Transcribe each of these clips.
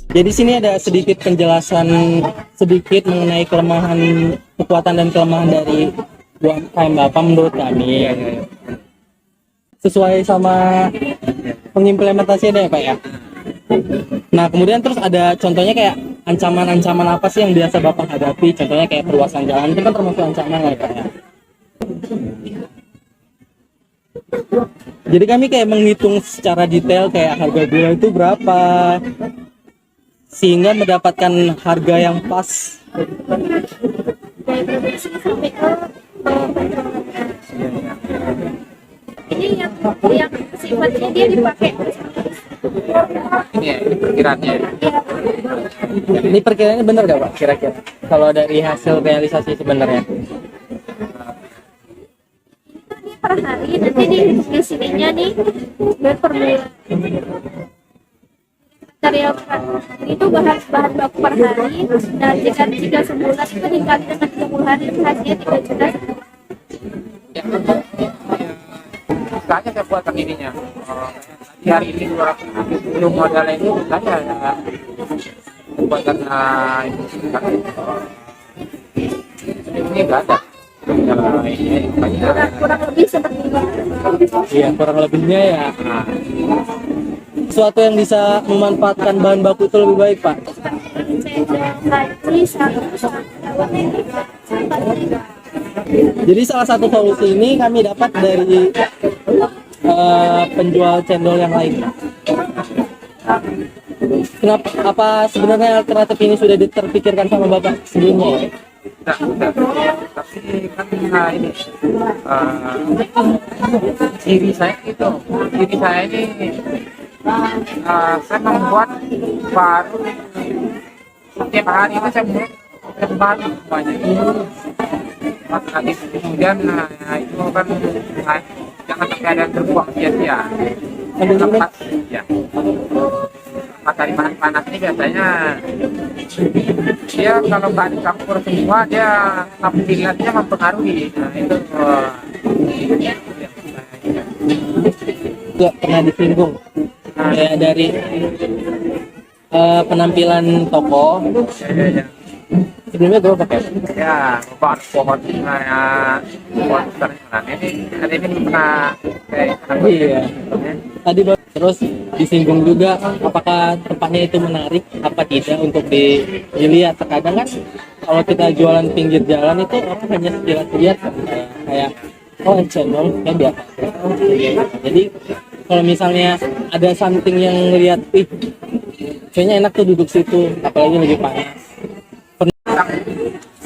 Jadi sini ada sedikit penjelasan sedikit mengenai kelemahan, kekuatan dan kelemahan dari UMKM Bapak menurut kami. Sesuai sama pengimplementasinya ya Pak ya. Nah kemudian terus ada contohnya kayak ancaman-ancaman apa sih yang biasa Bapak hadapi? Contohnya kayak perluasan jalan itu kan termasuk ancaman ya Pak ya. Jadi kami kayak menghitung secara detail kayak harga gula itu berapa sehingga mendapatkan harga yang pas. Ini yang sifatnya dia dipakai Ini perkiraannya. Ini perkiraannya benar gak Pak kira-kira kalau dari hasil realisasi sebenarnya? per hari, nanti di sininya nih per bulan. Material itu bahan baku per hari, dan jika sebulan itu dikali dengan 30 hari hasilnya 3 juta. Misalnya saya buatkan ininya. Di hari ini 270 modalnya itu saya buatkan ini enggak ada. Kurang lebih seperti itu. Iya kurang lebihnya ya. Suatu yang bisa memanfaatkan bahan baku itu lebih baik Pak. Jadi salah satu solusi ini kami dapat dari penjual cendol yang lain. Kenapa? Apa sebenarnya alternatif ini sudah terpikirkan sama Bapak sebelumnya? Tidak. Tapi kan ini ciri saya itu, ciri saya ini saya membuat baru setiap hari itu saya membuat yang baru banyak. Pas nanti kemudian itu kan jangan sampai ada yang terbuang sia-sia. Tempat ya. Tempat dari bahan panas ini biasanya dia kalau nggak dicampur semua dia tampilannya mempengaruhi. Nah itu Juga pernah disinggung kayak dari penampilan toko. ya. Sebelumnya gue pakai Ya, pohon pohon pohon besar ini pernah kayak iya. Tadi terus disinggung juga apakah tempatnya itu menarik apa tidak untuk dilihat. Terkadang kan kalau kita jualan pinggir jalan itu orang hanya sekilas lihat kan, kayak oh channel kayak biasa. Jadi kalau misalnya ada something yang ngelihat kayaknya enak tuh duduk situ apalagi lagi panas.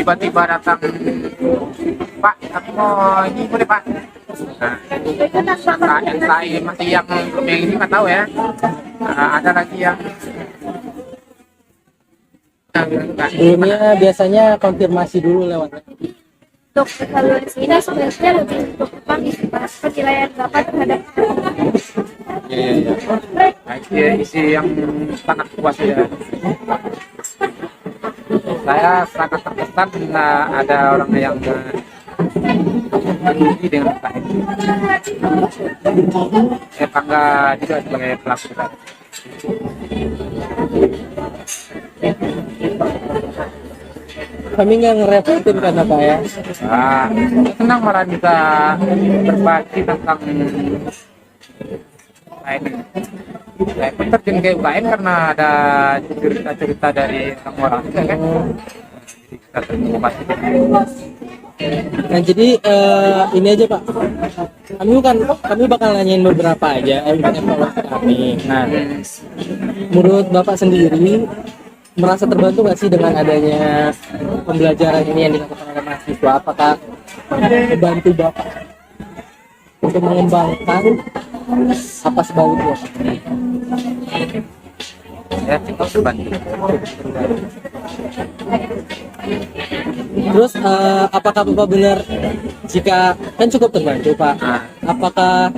tiba-tiba datang, Pak, aku mau ini boleh Pak. Nah, yang saya masih yang belum yang ini nggak tahu ya. Ada lagi yang Sebelumnya biasanya konfirmasi dulu lewat. Untuk evaluasi ini sebenarnya lebih untuk penilaian Bapak terhadap Iya. Nah, isi yang sangat puas ya. Saya sangat terkesan ada orang yang peduli dengan Pak ini. Saya bangga juga sebagai pelaku. Kami nggak ngerepotin kan Pak ya. Senang malah bisa berbagi tentang UKM ini. Saya pun terjun ke UKM karena ada cerita-cerita dari orang-orang juga kan. Jadi kita termotivasi. Nah jadi ini aja Pak. Kami bakal nanyain beberapa aja evaluasi kami. Nah, menurut Bapak sendiri merasa terbantu nggak sih dengan adanya pembelajaran ini yang dilakukan oleh mahasiswa? Apakah membantu Bapak untuk mengembangkan apa sebaliknya? Ya cukup terbantu. Terus apakah Bapak benar jika kan cukup terbantu Pak? Apakah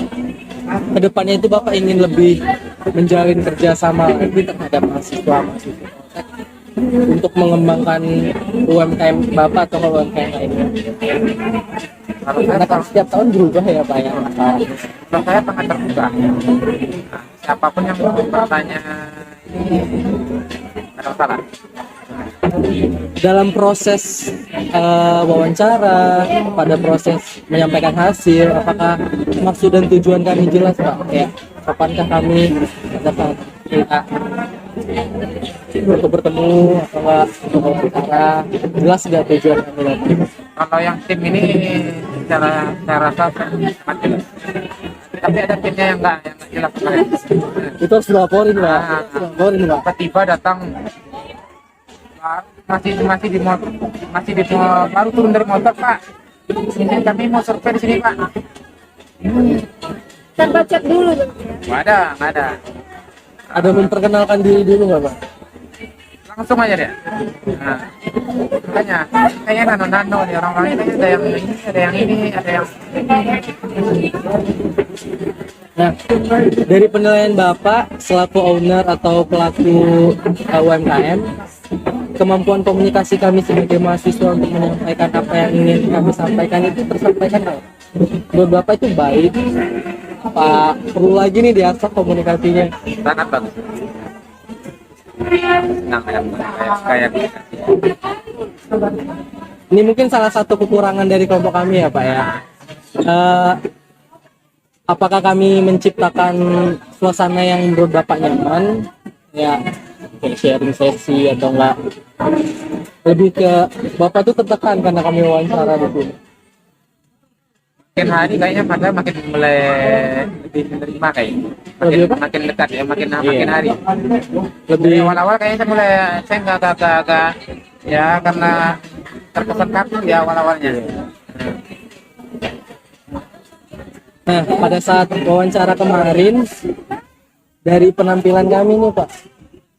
kedepannya itu Bapak ingin lebih menjalin kerjasama lagi terhadap mahasiswa untuk mengembangkan UMKM Bapak atau UMKM lainnya? Kalau Karena kan setiap tahun berubah ya Pak ya. kalau saya sangat terbuka. Nah, siapapun yang mau bertanya ini ada masalah. Dalam proses wawancara, pada proses menyampaikan hasil, apakah maksud dan tujuan kami jelas Pak? Kayak kapankah kami pada saat kita untuk bertemu atau enggak untuk wawancara, jelas nggak tujuan kami nanti? Kalau yang tim ini saya rasa sangat jelas. Tapi ada timnya yang enggak jelas. Itu harus dilaporin Pak. Dilaporin Pak. Tiba-tiba datang masih di motor, baru turun dari motor Pak. Ini kami mau survei di sini Pak. Tanpa cek dulu tuh. Nggak ada. Ada memperkenalkan diri dulu nggak Pak? Langsung aja dia. Nah, makanya kayaknya nano nih orang-orang ini ada yang ini, ada yang Nah, dari penilaian Bapak selaku owner atau pelaku UMKM, kemampuan komunikasi kami sebagai mahasiswa untuk menyampaikan apa yang ingin kami sampaikan itu tersampaikan nggak? Menurut Bapak itu baik? Pak, perlu lagi nih diasah komunikasinya. sangat bagus. Senang kayak Ini mungkin salah satu kekurangan dari kelompok kami ya Pak ya. Apakah kami menciptakan suasana yang menurut Bapak nyaman? Ya, kayak sharing sesi atau enggak? Lebih ke Bapak tuh tertekan karena kami wawancara di sini. makin hari kayaknya pada makin mulai lebih menerima makin dekat ya makin hari. Lebih Awal-awal kayaknya saya nggak agak ya karena terkesan kaku ya awal-awalnya. Nah, pada saat wawancara kemarin, dari penampilan kami nih Pak,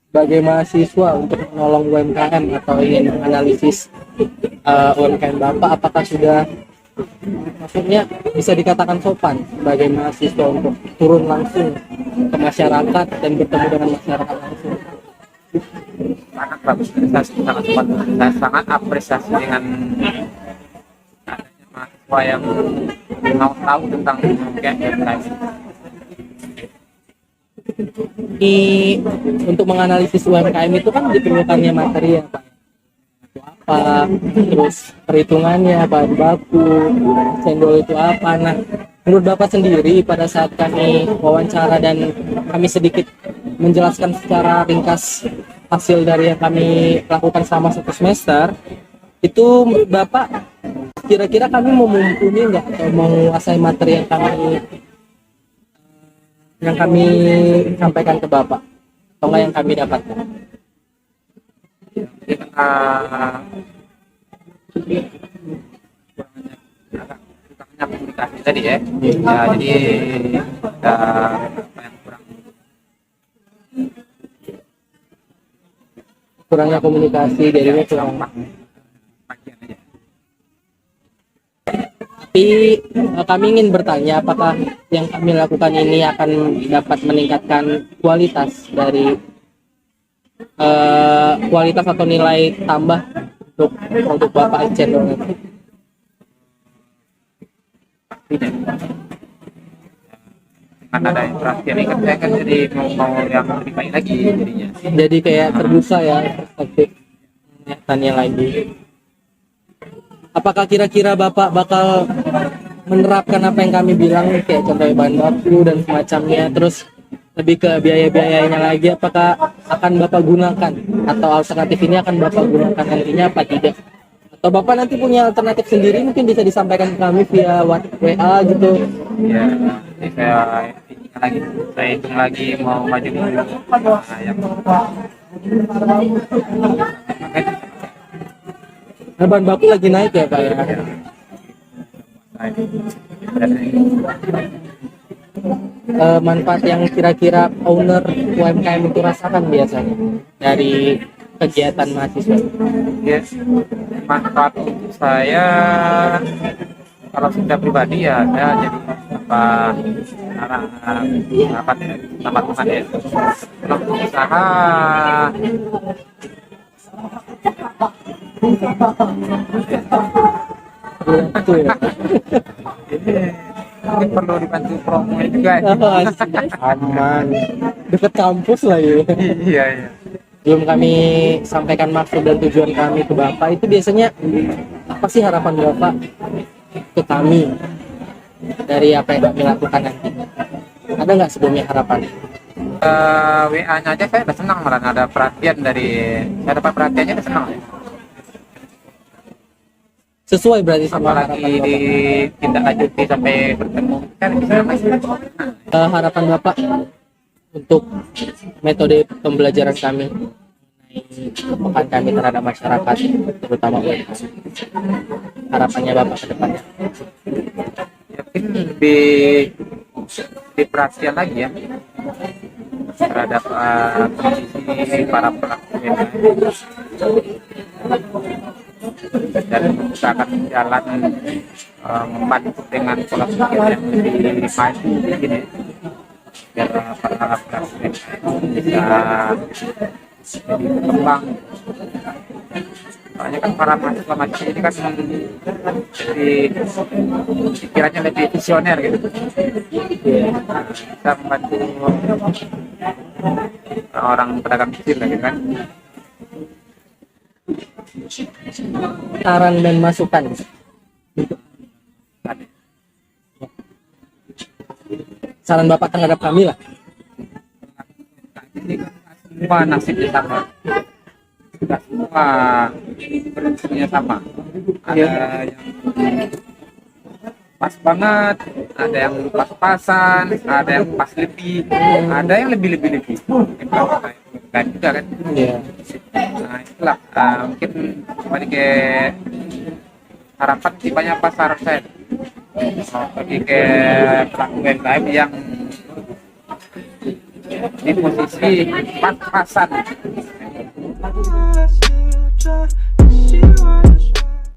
sebagai mahasiswa untuk menolong UMKM atau ingin menganalisis UMKM Bapak, apakah sudah, maksudnya bisa dikatakan sopan sebagai mahasiswa untuk turun langsung ke masyarakat dan bertemu dengan masyarakat langsung? Sangat bagus, saya sangat apresiasi dengan adanya mahasiswa yang mau tahu tentang UMKM. Di untuk menganalisis UMKM itu kan diperlukannya materi ya Pak. Itu apa, terus perhitungannya bahan baku, cendol itu apa. Nah, menurut Bapak sendiri pada saat kami wawancara dan kami sedikit menjelaskan secara ringkas hasil dari yang kami lakukan selama 1 semester, itu menurut Bapak kira-kira kami mau mumpuni nggak atau menguasai materi yang kami sampaikan ke Bapak atau enggak yang kami dapatkan? Kurangnya komunikasi tadi ya. Ya jadi ada apa yang Kurangnya komunikasi jadinya kurang. bagian aja. Tapi kami ingin bertanya apakah yang kami lakukan ini akan dapat meningkatkan kualitas dari kualitas atau nilai tambah untuk produk Bapak channel nanti? Tidak. Karena ada interaksi yang kan saya kan jadi mau yang lebih baik lagi jadinya. Jadi kayak terbuka ya perspektif penglihatannya lagi. Apakah kira-kira Bapak bakal menerapkan apa yang kami bilang kayak contohnya bahan baku dan semacamnya, terus lebih ke biaya-biayanya lagi, apakah akan Bapak gunakan atau alternatif ini akan Bapak gunakan nantinya apa tidak? Atau Bapak nanti punya alternatif sendiri mungkin bisa disampaikan ke kami via WA gitu? Ya, jadi saya hitung lagi mau maju mundur. Nah, yang Nah, bahan baku lagi naik ya Pak ya? Manfaat yang kira-kira owner UMKM itu rasakan biasanya dari kegiatan mahasiswa? yes, manfaat untuk saya kalau sudah pribadi ya saya jadi rapat sama teman ya. Kalau untuk usaha perlu waktu ya. Ini mungkin perlu dibantu promo juga. Oh, asik. Aman. Deket kampus lah ya. Iya, iya. Belum kami sampaikan maksud dan tujuan kami ke Bapak, itu biasanya apa sih harapan Bapak ke kami dari apa yang kami lakukan nanti? Ada nggak sebelumnya harapan? WA-nya aja saya udah senang, malah ada perhatian dari, saya dapat perhatiannya udah senang. Sesuai berarti sama Apalagi harapan Bapak. ditindaklanjuti sampai bertemu kan bisa masih. Harapan Bapak untuk metode pembelajaran kami mengenai kepekaan kami terhadap masyarakat, terutama UMKM. Harapannya Bapak ke depannya. Mungkin lebih diperhatian lagi ya terhadap kondisi para pelaku UMKM, dan kita akan jalan membantu dengan pola pikir yang lebih maju begini, biar para pelaku UMKM bisa lebih berkembang. Soalnya kan para mahasiswa ini kan jadi pikirannya lebih visioner gitu. Bisa membantu orang pedagang kecil gitu kan. Saran dan masukan. Saran Bapak terhadap kami lah. Ini kan semua nasibnya sama. Kita semua beruntungnya sama. Ada yang pas banget, ada yang pas-pasan, ada yang pas lebih, ada yang lebih. Kan juga kan. Iya. Nah itulah mungkin kembali ke harapan sih banyak pasar saya. Bagi ke pelaku UMKM yang di posisi pas-pasan.